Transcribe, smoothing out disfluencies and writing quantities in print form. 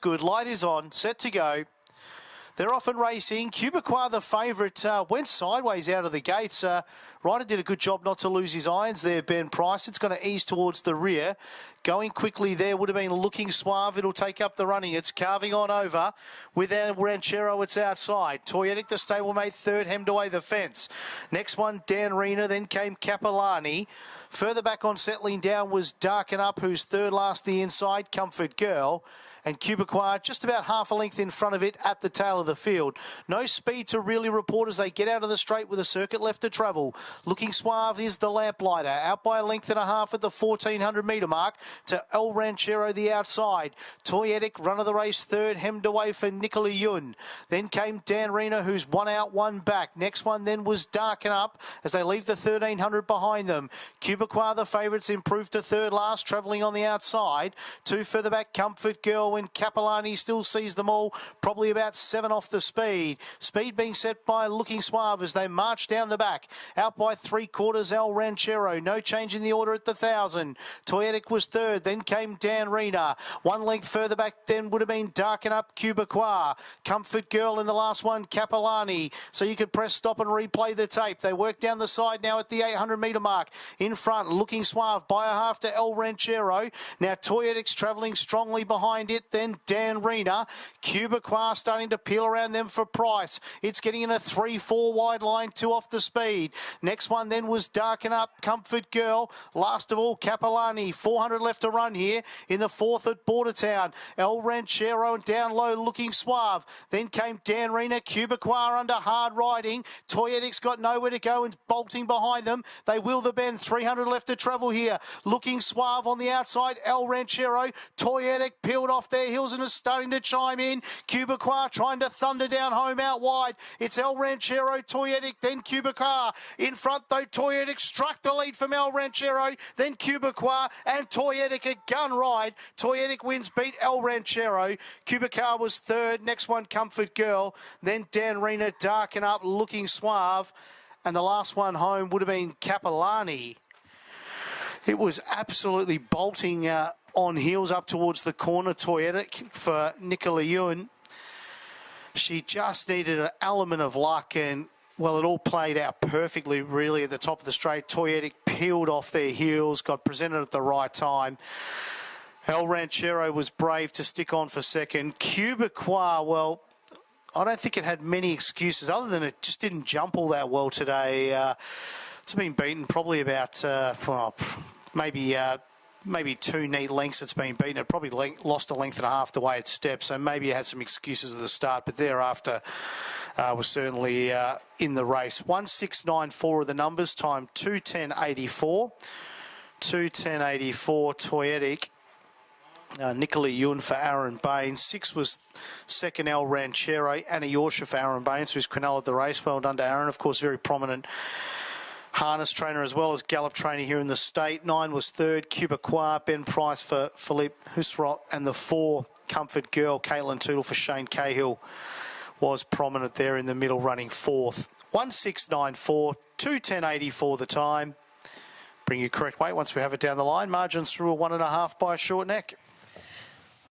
Good. Light is on. Set to go. They're off and racing. Cubiqua, the favourite, went sideways out of the gates. Ryder did a good job not to lose his irons there, Ben Price. It's going to ease towards the rear. Going quickly there would have been Looking Suave. It'll take up the running. It's carving on over. With Ranchero, it's outside. Toyetic, the stablemate, third, hemmed away the fence. Next one, Dan Rena. Then came Capilani. Further back on settling down was Darken Up, who's third last the inside, Comfort Girl. And Cubiqua just about half a length in front of it at the tail of the field. No speed to really report as they get out of the straight with a circuit left to travel. Looking Suave is the lamplighter. Out by a length and a half at the 1,400 metre mark to El Ranchero the outside. Toyetic, run of the race third, hemmed away for Nichola Yuen. Then came Dan Rena, who's one out, one back. Next one then was Darken Up as they leave the 1,300 behind them. Cubiqua, the favourites, improved to third last, travelling on the outside. Two further back, Comfort Girl, when Capilani still sees them all, probably about 7 off the speed. Speed being set by Looking Suave as they march down the back. Out by 3/4, El Ranchero. No change in the order at the 1,000. Toyetic was third. Then came Dan Rena. One length further back then would have been Darken Up, Cubiqua. Comfort Girl in the last one, Capilani. So you could press stop and replay the tape. They work down the side now at the 800 metre mark. In front, Looking Suave by a half to El Ranchero. Now Toyetic's travelling strongly behind it. Then Dan Rena. Cubiqua starting to peel around them for Price. It's getting in a 3-4 wide line, 2 off the speed. Next one then was Darken Up, Comfort Girl. Last of all, Capilani. 400 left to run here in the 4th at Bordertown. El Ranchero and down low, Looking Suave. Then came Dan Rena. Cubiqua under hard riding. Toyetic's got nowhere to go and bolting behind them. They will the bend. 300 left to travel here. Looking Suave on the outside. El Ranchero. Toyetic peeled off their heels and is starting to chime in. Cubiqua trying to thunder down home out wide. It's El Ranchero, Toyetic, then Cubiqua. In front though, Toyetic struck the lead from El Ranchero, then Cubiqua and Toyetic a gun ride. Toyetic wins, beat El Ranchero. Cubiqua was third. Next one, Comfort Girl. Then Dan Rena, Darken Up, Looking Suave. And the last one home would have been Capilani. It was absolutely bolting on heels up towards the corner, Toyetic, for Nichola Yuen. She just needed an element of luck, and, well, it all played out perfectly, really, at the top of the straight. Toyetic peeled off their heels, got presented at the right time. El Ranchero was brave to stick on for second. Cubiqua, well, I don't think it had many excuses, other than it just didn't jump all that well today. It's been beaten probably about, maybe 2 neat lengths it's been beaten. It probably lost a length and a half the way it stepped, so maybe it had some excuses at the start, but thereafter was certainly in the race. 1:6.94 are the numbers, time 2:10.84. 2:10.84, Toyetic. Nichola Yuen for Aaron Bain. 6 was second, El Ranchero. Anna Yorsha for Aaron Bain, so he's Quinella at the race. Well done to Aaron, of course, very prominent harness trainer as well as gallop trainer here in the state. 9 was third, Cubiqua. Ben Price for Philippe Husrot. And the 4, Comfort Girl, Caitlin Tootle for Shane Cahill, was prominent there in the middle, running 4th. 1:6.94, 2:10.84 the time. Bring you correct weight once we have it down the line. Margins through a 1.5 by a short neck.